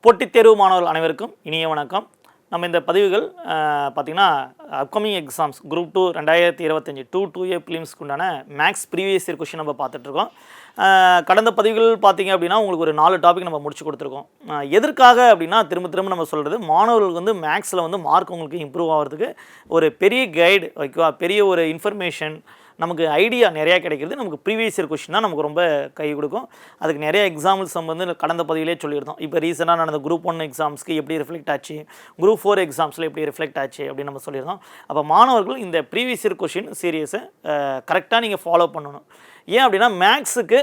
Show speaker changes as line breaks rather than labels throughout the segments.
போட்டித் தேர்வு மாணவர்கள் அனைவருக்கும் இனிய வணக்கம். நம்ம இந்த பதிவுகள் பார்த்திங்கன்னா அப்கமிங் எக்ஸாம்ஸ் குரூப் 2 2025 2A பிலிம்ஸ்க்கு உண்டான மேக்ஸ் ப்ரீவியஸ் இயர் கொஷின் நம்ம பார்த்துட்ருக்கோம். கடந்த பதிவுகள் பார்த்திங்க அப்படின்னா உங்களுக்கு ஒரு 4 டாபிக் நம்ம முடிச்சு கொடுத்துருக்கோம். எதற்காக அப்படின்னா திரும்ப நம்ம சொல்கிறது, மாணவர்களுக்கு வந்து மேக்ஸில் வந்து மார்க் உங்களுக்கு இம்ப்ரூவ் ஆகிறதுக்கு ஒரு பெரிய கைடு ஓகேவா, பெரிய ஒரு இன்ஃபர்மேஷன், நமக்கு ஐடியா நிறையா கிடைக்கிறது. நமக்கு ப்ரீவியஸ் இயர் கொஷின் தான் நமக்கு ரொம்ப கை கொடுக்கும். அதுக்கு நிறைய எக்ஸாம்பிள்ஸ் நம்ம வந்து கடந்த பதிவிலே சொல்லியிருந்தோம். இப்போ ரீசெண்டாக நடந்த குரூப் 1 எக்ஸாம்ஸ்க்கு எப்படி ரிஃப்ளெக்ட் ஆச்சு, குரூப் 4 எக்ஸாம்ஸில் எப்படி ரிஃப்ளெக்ட் ஆச்சு அப்படின்னு நம்ம சொல்லியிருந்தோம். அப்போ மாணவர்கள் இந்த ப்ரீவியஸ் இயர் கொஷின் சீரியஸை கரெக்டாக நீங்கள் ஃபாலோ பண்ணணும். ஏன் அப்படின்னா மேக்ஸுக்கு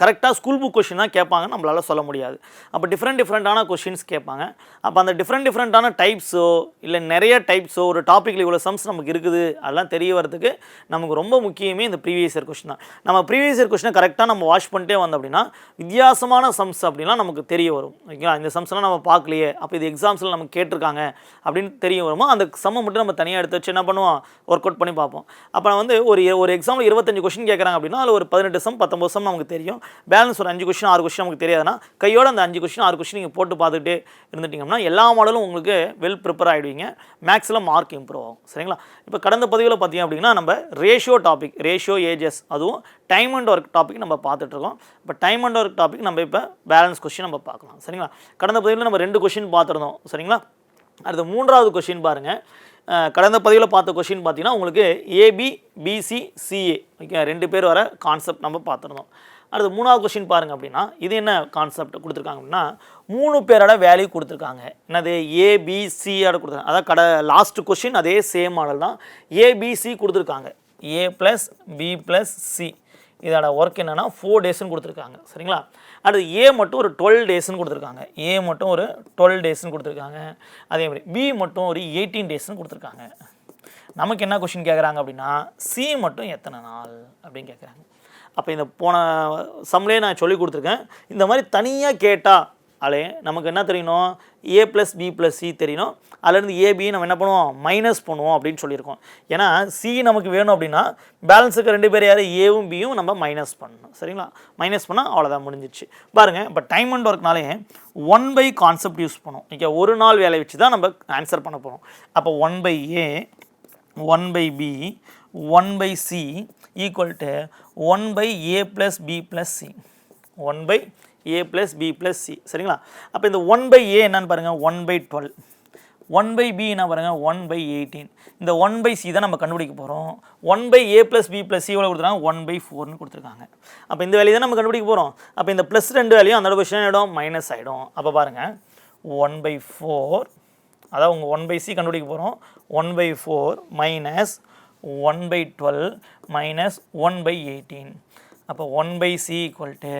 கரெக்டாக ஸ்கூல் புக் கொஷின் தான் கேட்பாங்க, நம்மளால் சொல்ல முடியாது. அப்போ டிஃப்ரெண்ட்டான கொஷின்ஸ் கேட்பாங்க. அப்போ அந்த டிஃப்ரெண்ட்டான டைப்ஸோ இல்லை நிறைய டைப்ஸோ ஒரு டாப்பிக்கில் இவ்வளோ சம்ஸ் நமக்கு இருக்குது அதெல்லாம் தெரிய வரதுக்கு நமக்கு ரொம்ப முக்கியமே இந்த ப்ரீவியஸ் இயர் கொஷின் தான். நம்ம ப்ரீவியஸ் இயர் கொஷினை கரெக்டாக நம்ம வாஷ் பண்ணிட்டே வந்தோம் அப்படின்னா வித்தியாசமான சம்ஸ் அப்படின்லாம் நமக்கு தெரிய வரும். ஓகேங்களா, இந்த சம்ஸ்லாம் நம்ம பார்க்கலையே, அப்போ இது எக்ஸாம்ஸில் நமக்கு கேட்டிருக்காங்க அப்படின்னு தெரிய வருமோ அந்த சம்மை மட்டும் நம்ம தனியாக எடுத்து வச்சு என்ன பண்ணுவோம், ஒர்க் அவுட் பண்ணி பார்ப்போம். அப்போ வந்து ஒரு எக்ஸாம்பிள் 25 கொஷின் கேட்குறாங்க அப்படின்னா அதில் ஒரு 18 சம் 19 சம் நமக்கு தெரியும். பேலன்ஸ் ஒரு 5 கொஸ்டின் 6 கொஸ்டின் நமக்கு தெரியாதுன்னா கையோட அந்த 5 கொஸ்டின் 6 கொஸ்டின் நீங்கள் போட்டு பார்த்துக்கிட்டே இருந்துட்டிங்கன்னா எல்லா மாடலும் உங்களுக்கு வெல் ப்ரிப்பேர் ஆகிடுவீங்க. மேக்ஸில் மார்க் இம்ப்ரூவ் ஆகும். சரிங்களா, இப்போ கடந்த பதிவில் பார்த்தீங்க அப்படின்னா நம்ம ரேஷியோ ஏஜஸ் அதுவும் டைம் அண்ட் ஒர்க் டாபிக் நம்ம பார்த்துட்ருக்கோம். இப்போ டைம் அண்ட் ஒர்க் டாபிக் நம்ம இப்போ பேலன்ஸ் கொஸ்டின் நம்ம பார்க்கலாம். சரிங்களா, கடந்த பதிவில் நம்ம 2 கொஸ்டின் பார்த்துருந்தோம். சரிங்களா, அடுத்த 3வது கொஸ்டின் பாருங்கள். கடந்த பதிவில் பார்த்த கொஸ்டின் பார்த்தீங்கன்னா உங்களுக்கு ஏபி பிசி சிஏ ஓகே 2 பேர் வர கான்செப்ட் நம்ம பார்த்துருந்தோம். அடுத்து 3வது கொஸ்டின் பாருங்கள் அப்படின்னா இது என்ன கான்செப்ட் கொடுத்துருக்காங்க அப்படின்னா 3 பேரோட வேல்யூ கொடுத்துருக்காங்க. என்னது ஏபிசியோட கொடுத்துருக்காங்க. அதான் லாஸ்ட் கொஸ்டின் அதே சேம் மாடல் தான். ஏபிசி கொடுத்துருக்காங்க, ஏ ப்ளஸ் பி ப்ளஸ் சி. இதோட ஒர்க் என்னென்னா 4 டேஸ்ன்னு கொடுத்துருக்காங்க. சரிங்களா, அடுத்து ஏ மட்டும் ஒரு 12 டேஸ்ன்னு கொடுத்துருக்காங்க. ஏ மட்டும் ஒரு 12 டேஸ்ன்னு கொடுத்துருக்காங்க. அதே மாதிரி பி மட்டும் ஒரு 18 டேஸ்ன்னு கொடுத்துருக்காங்க. நமக்கு என்ன கொஷின் கேட்குறாங்க அப்படின்னா சி மட்டும் எத்தனை நாள் அப்படின்னு கேட்குறாங்க. அப்போ இந்த போன சம்லேயே நான் சொல்லி கொடுத்துருக்கேன். இந்த மாதிரி தனியாக கேட்டால் அதிலே நமக்கு என்ன தெரியணும், ஏ ப்ளஸ் பி ப்ளஸ் சி தெரியணும். அதுலேருந்து ஏபி நம்ம என்ன பண்ணுவோம், மைனஸ் பண்ணுவோம் அப்படின்னு சொல்லியிருக்கோம். ஏன்னா சி நமக்கு வேணும் அப்படின்னா பேலன்ஸுக்கு 2 பேர் யார், ஏவும் பியும் நம்ம மைனஸ் பண்ணணும். சரிங்களா, மைனஸ் பண்ணால் அவ்வளோதான் முடிஞ்சிச்சு. பாருங்கள், இப்போ டைம் அண்ட் ஒர்க்னாலே 1/, கான்செப்ட் யூஸ் பண்ணுவோம். இங்கே ஒரு நாள் வேலையை வச்சு தான் நம்ம ஆன்சர் பண்ண போகிறோம். அப்போ 1/A 1/B 1/C equal to 1/A + B + C 1/A + B + C. சரிங்களா, அப்போ இந்த 1/A என்னன்னு பாருங்கள் 1/12, 1/B என்ன பாருங்கள் 1/18. இந்த 1/C தான் நம்ம கண்டுபிடிக்க போகிறோம். 1/A + B + C எவ்வளோ கொடுத்துருக்காங்க 1/4ன்னு கொடுத்துருக்காங்க. அப்போ இந்த வேல்யூ தான் நம்ம கண்டுபிடிக்க போகிறோம். அப்போ இந்த ப்ளஸ் 2 வேல்யூ அந்த கொஸ்டின் ஆகிடும் மைனஸ் ஆகிடும். அப்போ பாருங்கள் 1/4 அதாவது உங்கள் 1/C கண்டுபிடிக்க போகிறோம். 1/4 மைனஸ் 1/12 மைனஸ் 1/18. அப்போ 1/C ஈக்குவல் டு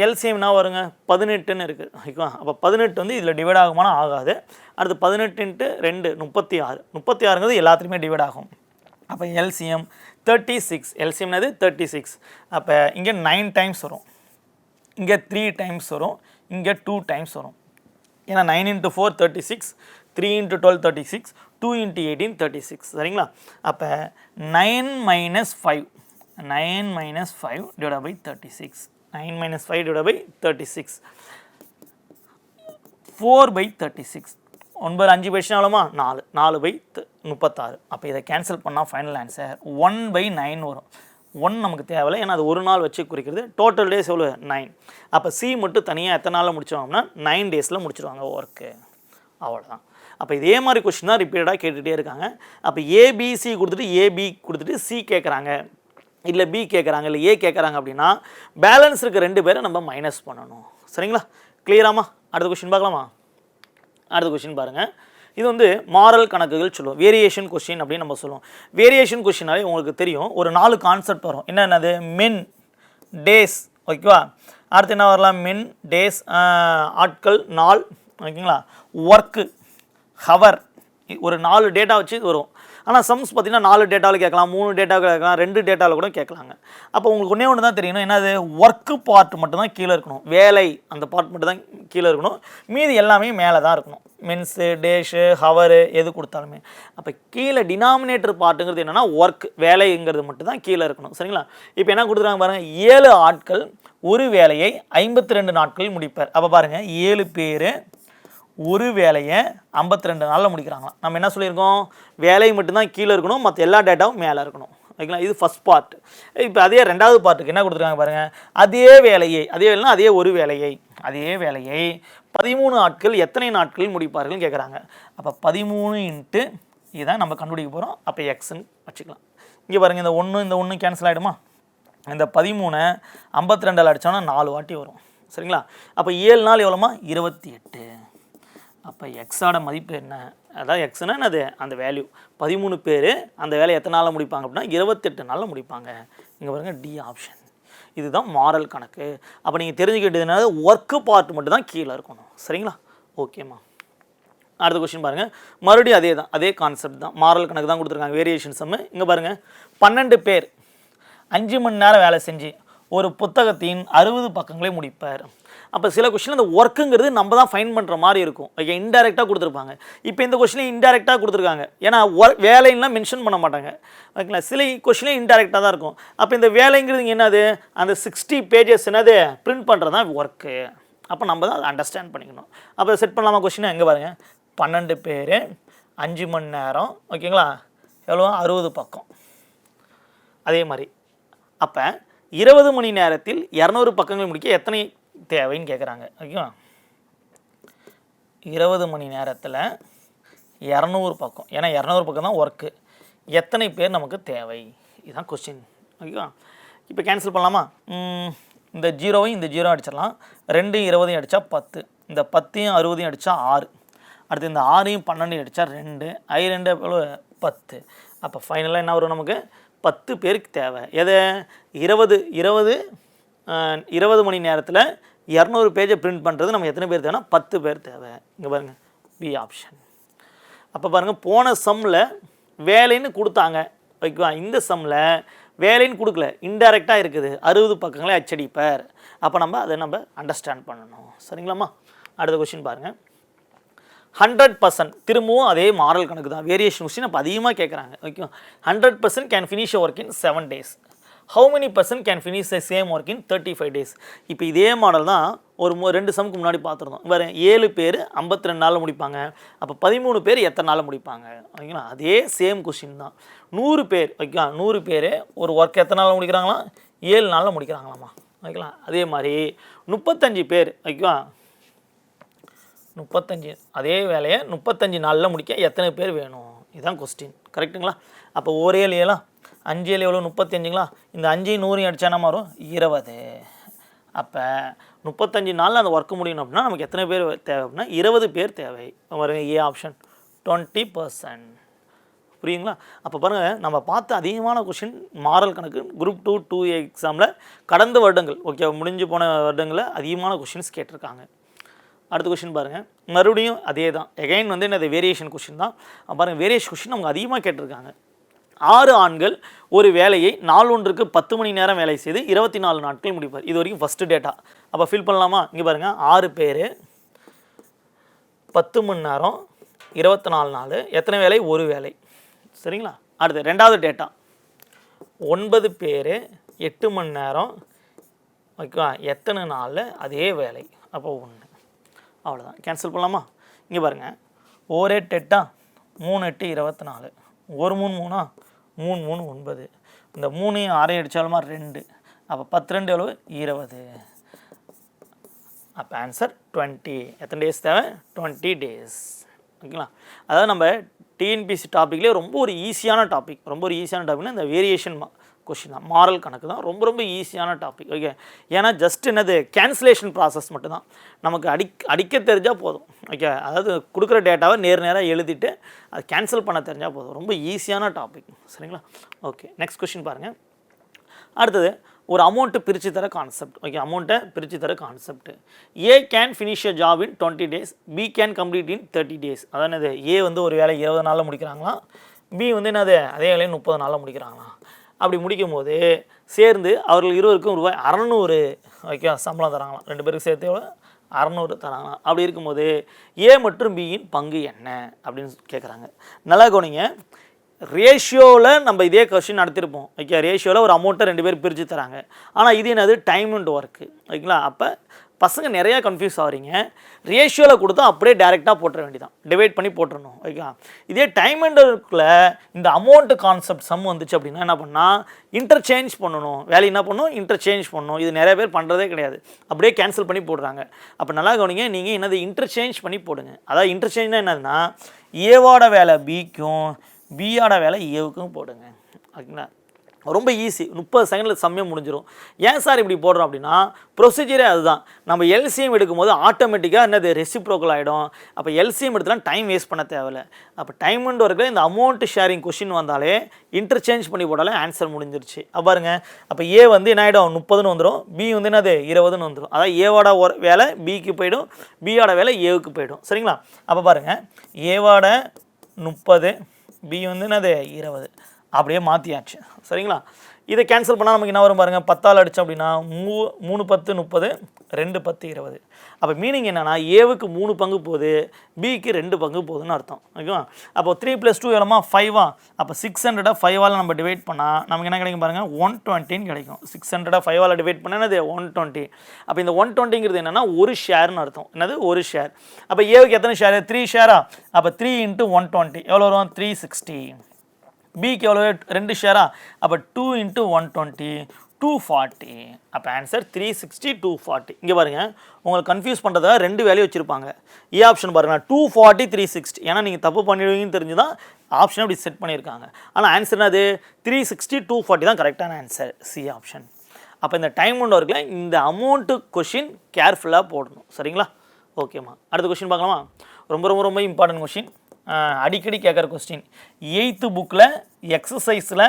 எல்சிஎம்னா வருங்க 18ன்னு இருக்குது. ஓகேவா, அப்போ 18 வந்து இதில் டிவைட் ஆகுமானா ஆகாது. அடுத்து 18 × 2 36. 36ங்கிறது எல்லாத்துலேயுமே டிவைட் ஆகும். அப்போ எல்சிஎம் 36. எல்சிஎம்னது 36. அப்போ இங்கே 9 டைம்ஸ் வரும், இங்கே 3 டைம்ஸ் வரும், இங்கே 2 டைம்ஸ் வரும். ஏன்னா 9 × 4 36, 3 × 12 36, 2 × 18 36. சரிங்களா, அப்போ 9 - 5 டிவைட் பை 36. 9 - 5 divide by 36 4/36. 9 5 போயிடுச்சுன்னா எவ்வளோமா 4 4/36. அப்போ இதை கேன்சல் பண்ணால் ஃபைனல் ஆன்சர் 1/9 வரும். 1 நமக்கு தேவையில்லை, ஏன்னா அது ஒரு நாள் வச்சு குறிக்கிறது. டோட்டல் டேஸ் எவ்வளோ 9. அப்போ சி மட்டும் தனியாக எத்தனை நாளில் முடிச்சுவாங்கன்னா 9 டேஸில் முடிச்சிடுவாங்க ஒர்க்கு. அவ்வளோதான். அப்போ இதே மாதிரி கொஸ்டின் தான் ரிப்பீட்டடாக கேட்டுகிட்டே இருக்காங்க. அப்போ ஏபிசி கொடுத்துட்டு ஏபி கொடுத்துட்டு சி கேட்குறாங்க, இல்லை பி கேட்குறாங்க, இல்லை ஏ கேட்குறாங்க அப்படின்னா பேலன்ஸ் இருக்க 2 பேரை நம்ம மைனஸ் பண்ணணும். சரிங்களா, கிளியராமா? அடுத்த கொஸ்டின் பார்க்கலாமா? அடுத்த கொஸ்டின் பாருங்கள். இது வந்து மாரல் கணக்குகள் சொல்லுவோம், வேரியேஷன் கொஸ்டின் அப்படின்னு நம்ம சொல்லுவோம். வேரியேஷன் கொஸ்டினாலே உங்களுக்கு தெரியும் ஒரு 4 கான்செப்ட் வரும். என்னென்னது, மின், டேஸ், ஓகேவா. அடுத்து என்ன வரலாம், மின், டேஸ், ஆட்கள், நாள், ஓகேங்களா, ஒர்க்கு, ஹவர், ஒரு 4 டேட்டா வச்சு வரும். ஆனால் சம்ஸ் பார்த்தீங்கன்னா 4 டேட்டாவில் கேட்கலாம், 3 டேட்டாவில் கேட்கலாம், 2 டேட்டாவில் கூட கேட்கலாங்க. அப்போ உங்களுக்கு ஒன்றே ஒன்று தான் தெரியணும், என்னது ஒர்க்கு பார்ட் மட்டும் தான் கீழே இருக்கணும், வேலை அந்த பார்ட் மட்டும் தான் கீழே இருக்கணும், மீதி எல்லாமே மேலே தான் இருக்கணும். மின்ஸு, டேஷு, ஹவரு எது கொடுத்தாலுமே. அப்போ கீழே டினாமினேட்டர் பார்ட்டுங்கிறது என்னென்னா ஒர்க், வேலைங்கிறது மட்டும் தான் கீழே இருக்கணும். சரிங்களா? இப்போ என்ன கொடுத்துருக்காங்க பாருங்கள், 7 ஆட்கள் ஒரு வேலையை 52 நாட்களில் முடிப்பார். அப்போ பாருங்கள் 7 பேர் ஒரு வேலையை 52 நாளில் முடிக்கிறாங்களாம். நம்ம என்ன சொல்லியிருக்கோம், வேலை மட்டும்தான் கீழே இருக்கணும், மற்ற எல்லா டேட்டாவும் மேலே இருக்கணும். ஓகேங்களா? இது ஃபஸ்ட் பார்ட். இப்போ அதே ரெண்டாவது பார்ட்டுக்கு என்ன கொடுத்துருக்காங்க பாருங்கள், அதே வேலையை, அதே வேலைனா அதே ஒரு வேலையை, அதே வேலையை 13 ஆட்கள் எத்தனை நாட்களில் முடிப்பார்கள் கேட்குறாங்க. அப்போ 13 இன்ட்டு இதான் நம்ம கண்டுபிடிக்க போகிறோம். அப்போ எக்ஸ்ன்னு வச்சுக்கலாம். இங்கே பாருங்கள், இந்த ஒன்று கேன்சல் ஆகிடுமா, இந்த 13 52 அடித்தோன்னா 4 வாட்டி வரும். சரிங்களா? அப்போ 7 நாள் எவ்வளோமா, 28. அப்போ எக்ஸோட மதிப்பு என்ன, அதாவது எக்ஸ்னா என்னது, அந்த வேல்யூ 13 பேர் அந்த வேலையை எத்தனை நாளில் முடிப்பாங்க அப்படின்னா 28 நாளில் முடிப்பாங்க. இங்கே பாருங்கள் டி ஆப்ஷன். இதுதான் மாரல் கணக்கு. அப்போ நீங்கள் தெரிஞ்சுக்கிட்டதுனா ஒர்க்கு பார்ட் மட்டும் தான் கீழே இருக்கணும். சரிங்களா? ஓகேம்மா. அடுத்த கொஸ்டின் பாருங்கள், மறுபடியும் அதே தான், அதே கான்செப்ட் தான், மாரல் கணக்கு தான் கொடுத்துருக்காங்க, வேரியேஷன் சம்மு. இங்கே பாருங்கள், 12 பேர் 5 மணி நேரம் வேலை செஞ்சு ஒரு புத்தகத்தின் 60 பக்கங்களே முடிப்பார். அப்போ சில கொஸ்டின் அந்த ஒர்க்குங்கிறது நம்ம தான் ஃபைன் பண்ணுற மாதிரி இருக்கும். ஓகே, இன்டெரக்டாக கொடுத்துருப்பாங்க. இப்போ இந்த கொஸ்டின் இன்டெரக்டாக கொடுத்துருக்காங்க, ஏன்னா வேலைன்னா மென்ஷன் பண்ண மாட்டாங்க. ஓகேங்களா? சில கொஸ்டின் இன்டெரக்டாக தான் இருக்கும். அப்போ இந்த வேலைங்கிறது என்னது, அந்த 60 பேஜஸ் என்னது பிரிண்ட் பண்ணுறது தான் ஒர்க்கு. அப்போ நம்ம தான் அதை அண்டர்ஸ்டாண்ட் பண்ணிக்கணும். அப்போ செட் பண்ணலாமா கொஸ்டின்? எங்கே பாருங்கள், 12 பேர் 5 மணி நேரம், ஓகேங்களா, எவ்வளோ 60 பக்கம். அதே மாதிரி அப்போ 20 மணி நேரத்தில் 200 பக்கங்கள் முடிக்க எத்தனை தேவைன்னு கேட்குறாங்க. ஓகேவா? 20 மணி நேரத்தில் 200 பக்கம், ஏன்னா 200 பக்கம் தான் ஒர்க்கு, எத்தனை பேர் நமக்கு தேவை, இதுதான் கொஸ்டின். ஓகேவா? இப்போ கேன்சல் பண்ணலாமா, இந்த 0வையும் இந்த 0 அடிச்சிடலாம், 2 20 அடித்தா 10, இந்த 10 60 அடித்தா 6, அடுத்து இந்த 6 12 அடித்தா 2, 2 10. அப்போ ஃபைனலாக என்ன வரும், நமக்கு 10 பேருக்கு தேவை. எதை 20 மணி நேரத்தில் 200 பேஜை பிரிண்ட் பண்ணுறது நம்ம எத்தனை பேர் தேவைன்னா 10 பேர் தேவை. இங்கே பாருங்கள் பி ஆப்ஷன். அப்போ பாருங்கள், போன சம்மில் வேலைன்னு கொடுத்தாங்க. ஓகேவா? இந்த சம்மில் வேலைன்னு கொடுக்கல, இன்டைரக்டாக இருக்குது, 60 பக்கங்களே அச்சடிப்பார். அப்போ நம்ம அதை அண்டர்ஸ்டாண்ட் பண்ணணும். சரிங்களாம்மா? அடுத்த கொஸ்டின் பாருங்கள், 100% திரும்பவும் அதே மாரல் கணக்கு தான், வேரியேஷன் கொஸ்டின் அப்போ அதிகமாக கேட்குறாங்க. ஓகேவா? 100% can finish a work in 7 days. How many percent can finish the same work in 35 days? இப்போ இதே மாடல் தான் ஒரு 2 சம்க்கு முன்னாடி பார்த்துருந்தோம். வேறு 7 பேர் 52 நாளில் முடிப்பாங்க. அப்போ 13 பேர் எத்தனை நாளில் முடிப்பாங்க? ஓகேங்களா? அதே சேம் கொஸ்டின் தான். 100 பேர், ஓகேங்களா, 100 பேர் ஒரு ஒர்க் எத்தனை நாளில் முடிக்கிறாங்களா, 7 நாளில் முடிக்கிறாங்களாம்மா. ஓகேங்களா? அதே மாதிரி 35 பேர், ஓகேவா, 35 அதே வேலையை 35 நாளில் முடிக்க எத்தனை பேர் வேணும், இதுதான் கொஸ்டின். கரெக்டுங்களா? அப்போ ஒரு 7 7 5 7 எவ்வளோ 35ங்களா, இந்த 5 100 அடித்தா என்ன வரும் 20. அப்போ 35 நாளில் அந்த ஒர்க்கு முடியணும் அப்படின்னா நமக்கு எத்தனை பேர் தேவை அப்படின்னா 20 பேர் தேவை. பாருங்க ஏ ஆப்ஷன் 20%. புரியுங்களா? அப்போ பாருங்கள், நம்ம பார்த்த அதிகமான கொஷின் மாரல் கணக்கு குரூப் 2 எக்ஸாமில் கடந்த வருடங்கள், ஓகே, முடிஞ்சு போன வருடங்களில் அதிகமான கொஷின்ஸ் கேட்டிருக்காங்க. அடுத்த கொஷின் பாருங்கள், மறுபடியும் அதே தான், எகைன் என்னது வேரியேஷன் கொஷின் தான். பாருங்கள், வேரியேஷன் கொஷின் நமக்கு அதிகமாக கேட்டிருக்காங்க. 6 ஆண்கள் ஒரு வேலையை நாள் ஒன்றுக்கு 10 மணி நேரம் வேலை செய்து 24 நாட்கள் முடிப்பார். இது வரைக்கும் ஃபஸ்ட்டு டேட்டா. அப்போ ஃபில் பண்ணலாமா? இங்கே பாருங்கள், 6 பேர் 10 மணி நேரம் 24 நாள், எத்தனை வேலை, ஒரு வேலை. சரிங்களா? அடுத்து ரெண்டாவது டேட்டா, 9 பேர் 8 மணி நேரம், ஓகேவா, எத்தனை நாளில் அதே வேலை. அப்போ 1, அவ்வளோதான். கேன்சல் பண்ணலாமா? இங்கே பாருங்கள், 1 8 8 3 8 24, 1 3 3 3 3 9, இந்த 3 6 அடித்தாலுமா 2, அப்போ 10 2 எவ்வளோ 20. அப்போ ஆன்சர் 20. எத்தனை டேஸ் தேவை? 20 days. ஓகேங்களா? அதாவது நம்ம டிஎன்பிசி டாப்பிக்லேயே ரொம்ப ஒரு ஈஸியான டாபிக்னா இந்த வேரியேஷன் கொஷின் தான், மாரல் கணக்கு தான், ரொம்ப ஈஸியான டாபிக். ஓகே, ஏன்னா ஜஸ்ட் என்னது கேன்சலேஷன் ப்ராசஸ் மட்டும்தான், நமக்கு அடிக்க தெரிஞ்சால் போதும். ஓகே, அதாவது கொடுக்குற டேட்டாவை நேராக எழுதிட்டு அது கேன்சல் பண்ண தெரிஞ்சால் போதும். ரொம்ப ஈஸியான டாபிக். சரிங்களா? ஓகே, நெக்ஸ்ட் கொஷின் பாருங்கள். அடுத்தது ஒரு அமௌண்ட்டு பிரித்து தர கான்செப்ட். ஓகே, அமௌண்ட்டை பிரித்து தர concept. A can finish a job in 20 days, B can complete in 30 days. அதானது ஏ ஒரு வேலை 20 நாளில் முடிக்கிறாங்களாம், பி வந்து என்னது அதே வேலையை 30 நாளில் முடிக்கிறாங்களாம். அப்படி முடிக்கும் போது சேர்ந்து அவர்கள் இருவருக்கும் ரூபாய் 600 ஓகே சம்பளம் தராங்களாம். 2 பேருக்கு சேர்த்து எவ்வளோ 600 தராங்களாம். அப்படி இருக்கும்போது ஏ மற்றும் பியின் பங்கு என்ன அப்படின்னு கேட்குறாங்க. நல்லா கவனிங்க. ரேஷியோவில் நம்ம இதே கொஸ்டின் நடத்திருப்போம். ஓகே ரேஷியோவில் ஒரு அமௌண்ட்டை 2 பேர் பிரித்து தராங்க. ஆனால் இது என்னது டைம் அண்ட் ஒர்க்கு. ஓகேங்களா? அப்போ பசங்க நிறையா கன்ஃபியூஸ் ஆகிறீங்க. ரேஷியோவில் கொடுத்தா அப்படியே டேரெக்டாக போட்டுற வேண்டியதான், டிவைட் பண்ணி போட்டுடணும். ஓகேவா? இதே டைம் அண்ட் ஒர்க்கில் இந்த அமௌண்ட்டு கான்செப்ட் சம் வந்துச்சு அப்படின்னா என்ன பண்ணால் இன்டர்சேஞ்ச் பண்ணணும். வேலை என்ன பண்ணணும், இன்டர்சேஞ்ச் பண்ணணும். இது நிறைய பேர் பண்ணுறதே கிடையாது, அப்படியே கேன்சல் பண்ணி போடுறாங்க. அப்போ நல்லா கவனிங்க, நீங்கள் என்னது இன்டர்சேஞ்ச் பண்ணி போடுங்க. அதாவது இன்டர்சேஞ்ச்னா என்னதுன்னா ஏவோட வேலை பிக்கும் பியோட வேலை ஏவுக்கும் போடுங்க. ஓகேங்களா? ரொம்ப ஈஸி, 30 செகண்டில் சம்மே முடிஞ்சிடும். ஏன் சார் இப்படி போடுறோம் அப்படின்னா ப்ரொசீஜரே அதுதான். நம்ம எல்சிஎம் எடுக்கும்போது ஆட்டோமேட்டிக்காக என்னது ரெசிப்ரோக்கல் ஆகிடும். அப்போ எல்சிஎம் எடுத்துலாம் டைம் வேஸ்ட் பண்ண தேவையில்லை. அப்போ டைம் அண்ட் ஒர்க்கில் இந்த அமௌண்ட் ஷேரிங் கொஷின் வந்தாலே இன்டர்சேஞ்ச் பண்ணி போட்டாலே ஆன்சர் முடிஞ்சிருச்சு. பாருங்க, அப்போ ஏ வந்து என்ன ஆகிடும் 30ன்னு வந்துடும், பி வந்து என்னது 20ன்னு வந்துடும். அதாவது ஏவோட வேலை பிக்கு போயிடும், பியோட வேலை ஏவுக்கு போயிடும். சரிங்களா? அப்போ பாருங்கள், ஏவோட 30, பி வந்து என்னது 20, அப்படியே மாற்றியாச்சு. சரிங்களா? இதை கேன்சல் பண்ணால் நமக்கு என்ன வரும் பாருங்கள், 10ஆல் அடித்தோம் அப்படின்னா 3 10 30, 2 10 20. அப்போ மீனிங் என்னென்னா ஏவுக்கு 3 பங்கு போகுது, பிக்கு 2 பங்கு போகுதுன்னு அர்த்தம். ஓகேவா? அப்போ 3 + 2 எவ்வளோமா 5. அப்போ 600 5ஆல் நம்ம டிவைட் பண்ணால் நமக்கு என்ன கிடைக்கும் பாருங்கள், 120 கிடைக்கும். 600 5ஆல் டிவைட் பண்ணால் என்னது 120. அப்போ இந்த 120ங்கிறது என்னென்னா ஒரு ஷேர்னு அர்த்தம். என்னது ஒரு ஷேர். அப்போ ஏவுக்கு எத்தனை ஷேர், 3 ஷேரா? அப்போ 3 × 120 எவ்வளோ வரும், 360. பிக்கு எவ்வளோ 2 ஷேரா? அப்போ 2 × 120 240. அப்போ ஆன்சர் 360 240. இங்கே பாருங்கள், உங்களுக்கு கன்ஃபியூஸ் பண்ணுறதா 2 வேல்யூ வச்சுருப்பாங்க. ஏ ஆப்ஷன் பாருங்கள் 240 360. ஏன்னா நீங்கள் தப்பு பண்ணிடுவீங்கன்னு தெரிஞ்சு தான் ஆப்ஷன் அப்படி செட் பண்ணியிருக்காங்க. ஆனால் ஆன்சர் அது 360 240 தான் கரெக்டான ஆன்சர், சி ஆப்ஷன். அப்போ இந்த டைம் அண்ட் ஒர்க்கில் இந்த அமௌண்ட்டு கொஷின் கேர்ஃபுல்லாக போடணும். சரிங்களா? ஓகேம்மா, அடுத்த கொஷின் பார்க்கலாமா? ரொம்ப ரொம்ப ரொம்ப இம்பார்ட்டன்ட் கொஷின், அடிக்கடி கேட்குற கொஸ்டின். 8th புக்கில் எக்ஸசைஸில்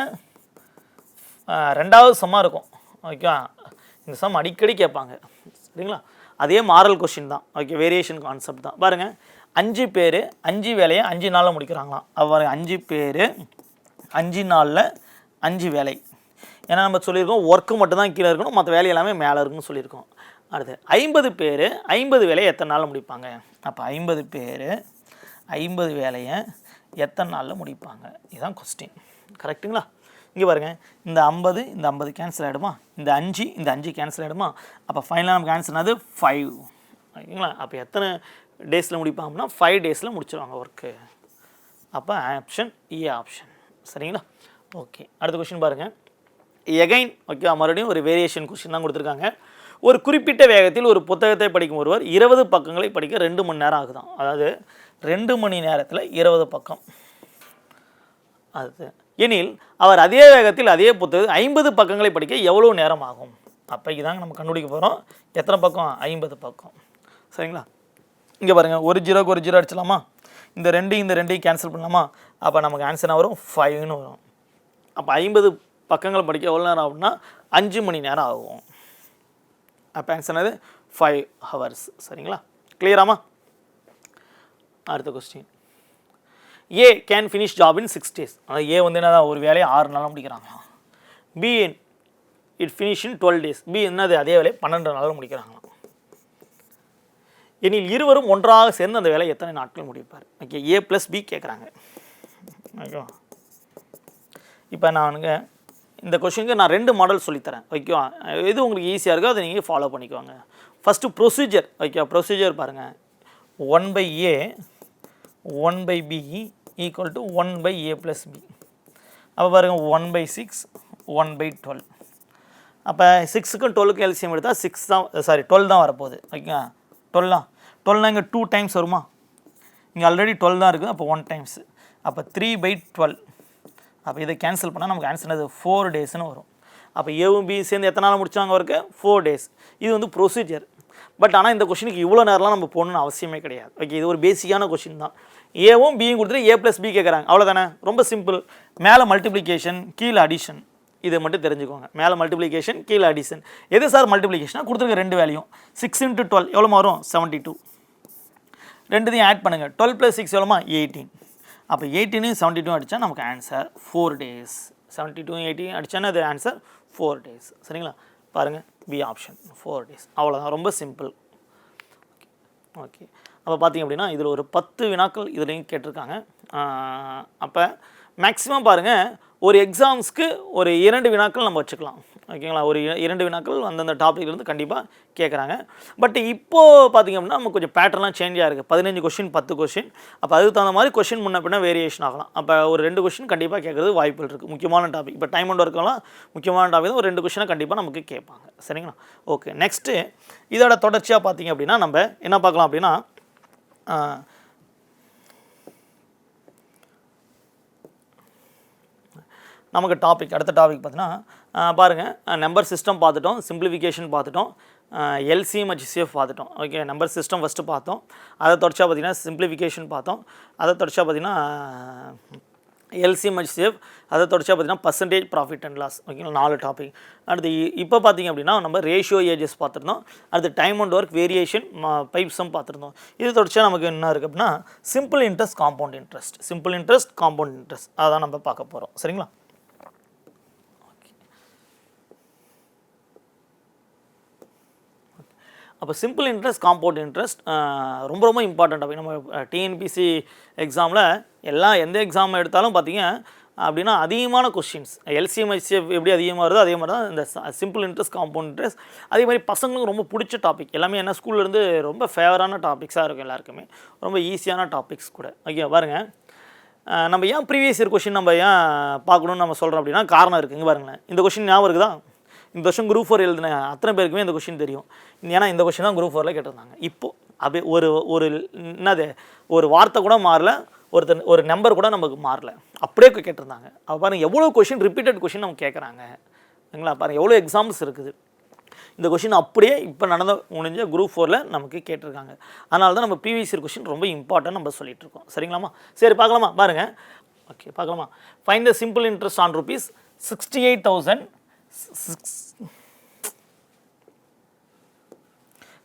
2வது சம்மாக இருக்கும். ஓகே, இந்த சம் அடிக்கடி கேட்பாங்க. சரிங்களா? அதே மாரல் கொஸ்டின் தான். ஓகே, வேரியேஷன் கான்செப்ட் தான். பாருங்கள், 5 பேர் 5 வேலையை 5 நாளில் முடிக்கிறாங்களாம். அவர் 5 பேர் 5 நாளில் 5 வேலை. ஏன்னா நம்ம சொல்லியிருக்கோம் ஒர்க்கு மட்டும் தான் கீழே இருக்கணும், மற்ற வேலை எல்லாமே மேலே இருக்குன்னு சொல்லியிருக்கோம். அடுத்து 50 பேர் 50 வேலையை எத்தனை நாளில் முடிப்பாங்க? அப்போ 50 பேர் 50 வேலையை எத்தனை நாளில் முடிப்பாங்க? இதுதான் கொஸ்டின். கரெக்டுங்களா? இங்கே பாருங்கள், இந்த 50 கேன்சல் ஆகிடுமா, இந்த 5 கேன்சல் ஆகிடுமா. அப்போ ஃபைனலாக நமக்கு ஆன்சர் என்னது 5. ஓகேங்களா? அப்போ எத்தனை டேஸில் முடிப்பாங்கன்னா 5 டேஸில் முடிச்சிடுவாங்க ஒர்க்கு. அப்போ ஆப்ஷன் ஏ ஆப்ஷன். சரிங்களா? ஓகே, அடுத்த கொஸ்டின் பாருங்கள். எகைன் ஓகே, மறுபடியும் ஒரு வேரியேஷன் கொஸ்டின் தான் கொடுத்துருக்காங்க. ஒரு குறிப்பிட்ட வேகத்தில் ஒரு புத்தகத்தை படிக்கும் ஒருவர் 20 பக்கங்களை படிக்க 2 மணி நேரம் ஆகுதான். அதாவது 2 மணி நேரத்தில் 20 பக்கம். அது எனில் அவர் அதே வேகத்தில் அதே புத்தகம் 50 பக்கங்களை படிக்க எவ்வளோ நேரம் ஆகும்? அப்போ இதாங்க நம்ம கண்டுபிடிக்க போகிறோம். எத்தனை பக்கம்? 50 பக்கம். சரிங்களா? இங்கே பாருங்கள், ஒரு ஜீரோக்கு ஒரு ஜீரோ அடிச்சலாமா, இந்த 2 கேன்சல் பண்ணலாமா. அப்போ நமக்கு ஆன்சர் வரும் 5ன்னு வரும். அப்போ 50 பக்கங்கள் படிக்க எவ்வளோ நேரம் ஆகும்னா 5 மணி நேரம் ஆகும். அப்போ ஆன்சர் என்னது 5 hours. சரிங்களா? கிளியராமா? அடுத்த question. A can finish job in 6 days. அதாவது ஏ வந்து என்னதான் ஒரு வேலையை 6 நாளில் முடிக்கிறாங்க. B it finish in 12 days. B என்னது அதே வேலையை 12 நாளில் முடிக்கிறாங்களாம். எனில் இருவரும் ஒன்றாக சேர்ந்து அந்த வேலையை எத்தனை நாட்கள் முடிப்பார்? ஓகே, ஏ + பி கேட்குறாங்க. ஓகேவா? இப்போ நானுங்க இந்த கொஷினுக்கு நான் 2 மாடல் சொல்லித்தரேன். ஓகேவா? எது உங்களுக்கு ஈஸியாக இருக்கோ அதை நீங்கள் ஃபாலோ பண்ணிக்குவாங்க. First procedure. ஓகே, ப்ரொசீஜர் பாருங்கள். 1/a 1/b = 1/a + b. அப்போ பாருங்கள் 1/6 1/12. அப்போ 6க்கும் 12க்கும் எல்சிஎம் எடுத்தால் 6 தான், சாரி 12 தான் வரப்போகுது. ஓகேங்களா? 12 இங்கே 2 டைம்ஸ் வருமா, இங்கே ஆல்ரெடி 12 தான் இருக்குது. அப்போ 1 டைம்ஸ். அப்போ 3/12. அப்போ இதை கேன்சல் பண்ணால் நமக்கு ஆன்சர் என்னது 4 daysன்னு வரும். அப்போ ஏவும் பி சேர்ந்து எத்தனை நாள் முடிச்சாங்க ஒர்க்கு? 4 days. இது வந்து ப்ரொசீஜர். பட் ஆனால் இந்த கொஷினுக்கு இவ்வளோ நேரம்லாம் நம்ம போகணுன்னு அவசியமே கிடையாது. ஓகே, இது ஒரு பேசிக்கான கொஷின் தான். ஏவும் பியும் கொடுத்துட்டு ஏ + பி கேட்குறாங்க, அவ்வளோதானே, ரொம்ப சிம்பிள். மேலே மல்டிப்ளிகேஷன் கீழே அடிஷன், இதை மட்டும் தெரிஞ்சுக்கோங்க. மேலே மல்டிப்ளிகேஷன் கீழே அடிஷன். எது சார் மல்டிப்ளிகேஷனாக கொடுத்துருக்க 2 வேல்யூ 6 × 12 எவ்வளோ வரும் 72. 2த்தையும் ஆட் பண்ணுங்கள். 12 + 6 எவ்வளோமா 18. அப்போ 18 72 அடித்தா நமக்கு ஆன்சர் 4 days. 72 18 அடித்தானே அது ஆன்சர் 4 days. சரிங்களா? பாருங்கள் பி ஆப்ஷன் 4 days. அவ்வளோதான், ரொம்ப சிம்பிள். ஓகே, அப்போ பார்த்திங்க அப்படின்னா இதில் ஒரு 10 வினாக்கள் இதுலேயும் கேட்டிருக்காங்க. அப்போ மேக்ஸிமம் பாருங்கள் ஒரு எக்ஸாம்ஸ்க்கு ஒரு 2 வினாக்கள் நம்ம வச்சுக்கலாம். ஓகேங்களா? ஒரு 2 வினாக்கள் அந்தந்த டாப்பிக்லேருந்து கண்டிப்பாக கேட்குறாங்க. பட் இப்போது பார்த்திங்க அப்படின்னா நம்ம கொஞ்சம் பேட்டர்லாம் சேஞ்ச் ஆகிருக்கு. 15 கொஷின் 10 கொஷின். அப்போ அதுக்கு தகுந்த மாதிரி கொஷின் முன்ன பின்ன வேரியேஷன் ஆகலாம். அப்போ ஒரு 2 கொஷின் கண்டிப்பாக கேட்குறது வாய்ப்புகள் இருக்குது. முக்கியமான டாபிக் இப்போ டைம் அண்ட் ஒர்க்கெல்லாம் முக்கியமான டாபிக் தான். ஒரு 2 கொஷினை கண்டிப்பாக நமக்கு கேட்பாங்க. சரிங்களா? ஓகே, நெக்ஸ்ட்டு இதோட தொடர்ச்சியாக பார்த்திங்க அப்படின்னா நம்ம என்ன பார்க்கலாம் அப்படின்னா நமக்கு அடுத்த டாபிக் பார்த்தீங்கன்னா பாருங்கள் நம்பர் சிஸ்டம் பார்த்துட்டோம், சிம்பிளிஃபிகேஷன் பார்த்துட்டோம், எல்சிஎம் ஹெச்சிஎஃப் பார்த்துட்டோம். ஓகே, நம்பர் சிஸ்டம் ஃபஸ்ட்டு பார்த்தோம். அதை தொடர்ச்சியாக பார்த்திங்கன்னா சிம்பிளிஃபிகேஷன் பார்த்தோம். அதை தொடர்ச்சியாக பார்த்திங்கன்னா எல்சிஎம் ஹெச்சிஎஃப், அதை தொடர்ச்சியாக பார்த்திங்கன்னா பர்சன்டேஜ் ப்ராஃபிட் அண்ட் லாஸ். ஓகேங்களா? 4 டாபிக். அடுத்து இப்போ பார்த்திங்க அப்படின்னா நம்ம ரேஷியோ ஏஜஸ் பார்த்துருந்தோம். அடுத்து டைம் அண்ட் ஒர்க் வேரியேஷன் பைப்ஸும் பார்த்துருந்தோம். இது தொடர்ச்சியாக நமக்கு என்ன இருக்குது அப்படின்னா சிம்பிள் இன்ட்ரெஸ்ட் காம்பவுண்ட் இன்ட்ரெஸ்ட் அதான் நம்ம பார்க்க போகிறோம். சரிங்களா? அப்போ சிம்பிள் இன்ட்ரெஸ்ட் காம்பவுண்ட் இன்ட்ரெஸ்ட் ரொம்ப ரொம்ப இம்பார்ட்டண்ட் டாபிக். நம்ம டிஎன்பிசி எக்ஸாமில் எந்த எக்ஸாம் எடுத்தாலும் பார்த்தீங்க அப்படின்னா அதிகமான கொஸ்டின்ஸ் எல்சிஎம் ஹெச்சிஎஃப் எப்படி அதிகமாக வருதோ அதே மாதிரி தான் இந்த சிம்பிள் இன்ட்ரெஸ்ட் காம்பவுண்ட் இன்ட்ரெஸ்ட். அதே மாதிரி பசங்களுக்கு ரொம்ப பிடிச்ச டாபிக். எல்லாமே என்ன ஸ்கூல்லேருந்து ரொம்ப ஃபேவரான டாபிக்ஸாக இருக்கும். எல்லாருக்குமே ரொம்ப ஈஸியான டாபிக்ஸ் கூட. ஓகே, பாருங்கள் நம்ம ஏன் ப்ரீவியஸ் இயர் கொஷின் நம்ம ஏன் பார்க்கணுன்னு நம்ம சொல்கிறோம் அப்படின்னா காரணம் இருக்குங்க. பாருங்களேன், இந்த கொஷின் ஞாபகம் இருக்குதா? இந்த வருஷம் குரூப் 4 எழுதின அத்தனை பேருக்குமே இந்த கொஷின் தெரியும். ஏன்னா இந்த கொஷின் தான் குரூப் 4ல் கேட்டிருந்தாங்க. இப்போது அப்படியே ஒரு வார்த்தை கூட மாறல, ஒரு நம்பர் கூட நமக்கு மாறல, அப்படியே கேட்டிருந்தாங்க. அப்போ பாருங்கள் எவ்வளோ கொஷின் ரிப்பீட்டட் கொஷின் நம்ம கேட்குறாங்க. சரிங்களா? பாருங்கள் எவ்வளோ எக்ஸாம்ஸ் இருக்குது. இந்த கொஷின் அப்படியே இப்போ முடிஞ்ச குரூப் 4ல் நமக்கு கேட்டிருக்காங்க. அதனால தான் நம்ம ப்ரீவியஸ் இயர் கொஷின் ரொம்ப இம்பார்ட்டன்ட் நம்ம சொல்லிட்டு இருக்கோம். சரிங்களாமா? சரி, பார்க்கலாமா? பாருங்கள். ஓகே, பார்க்கலாமா? Find the simple interest on rupees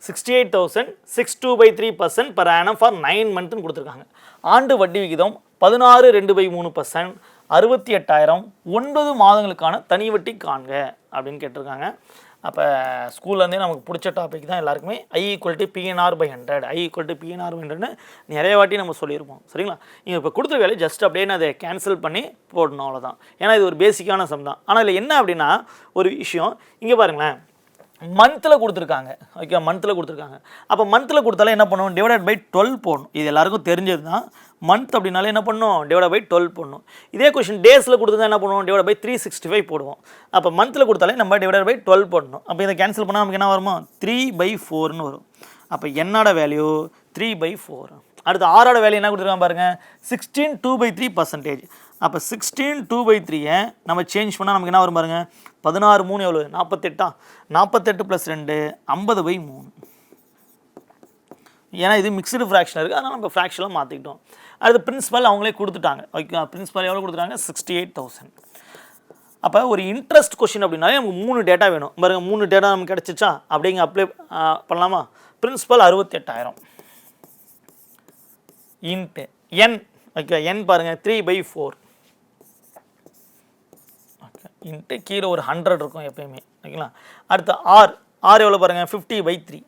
68,62/3% per annum for 9 months கொடுத்துருக்காங்க. ஆண்டு வட்டி விகிதம் 16.2/3%, 68,000 9 மாதங்களுக்கான தனி வட்டி காண்க அப்படின்னு கேட்டிருக்காங்க. அப்போ ஸ்கூல்லேருந்தே நமக்கு பிடிச்ச டாபிக் தான் எல்லாருக்குமே. I=PNR/100 நிறைய வாட்டி நம்ம சொல்லியிருப்போம். சரிங்களா? நீங்கள் இப்போ கொடுத்த வேலையை ஜஸ்ட் அப்படியே அதை கேன்சல் பண்ணி போடணும், அவ்வளோதான். ஏன்னா இது ஒரு பேசிக்கான சம் தான். ஆனால் இதில் என்ன அப்படின்னா ஒரு விஷயம் இங்கே பாருங்களேன், மந்தில் கொடுத்துருக்காங்க. ஓகே, மந்தில் கொடுத்துருக்காங்க. அப்போ மந்தில் கொடுத்தாலே என்ன பண்ணுவோம்? டிவைடட் பை 12 போடணும். இது எல்லாருக்கும் தெரிஞ்சது தான். மந்த் அப்படின்னாலே என்ன பண்ணணும்? டிவைட் பை 12 போடணும். இதே கொஷின் டேஸில் கொடுத்துருந்தா என்ன பண்ணுவோம்? டிவைட் பை 365 போடுவோம். அப்போ மந்தில் கொடுத்தாலே நம்ம டிவைட் பை 12 போடணும். அப்போ இதை கேன்சல் பண்ணால் நமக்கு என்ன வருமோ? 3/4ன்னு வரும். அப்போ என்னோட வேல்யூ 3/4. அடுத்து ஆரோட வேல்யூ என்ன கொடுத்துருக்காங்க பாருங்கள், 16 2/3%. அப்போ 16 2/3 நம்ம சேஞ்ச் பண்ணால் நமக்கு என்ன வரும் பாருங்கள், 16 3 எவ்வளோ? 48. 48 + 2 50/3. ஏன்னா இது மிக்சடு ஃப்ராக்ஷன் இருக்குது, அதனால் நம்ம ஃப்ராக்ஷனில் மாற்றிக்கிட்டோம். அடுத்து பிரின்சிபல் அவங்களே கொடுத்துட்டாங்க. ஓகே, பிரின்சிபல் எவ்வளோ கொடுத்துட்டாங்க? 68,000. அப்போ ஒரு இன்ட்ரெஸ்ட் கொஷின் அப்படின்னாலே நமக்கு 3 டேட்டா வேணும். பாருங்க 3 டேட்டா நமக்கு கிடச்சிச்சா? அப்படிங்க அப்ளை பண்ணலாமா? Principal 68,000 into n. ஓகே, என் பாருங்கள் 3/4. ஓகே, இன்ட்டு கீழே ஒரு 100 இருக்கும் எப்பயுமே. ஓகேங்களா? அடுத்து ஆர் எவ்வளோ பாருங்கள், 50/3.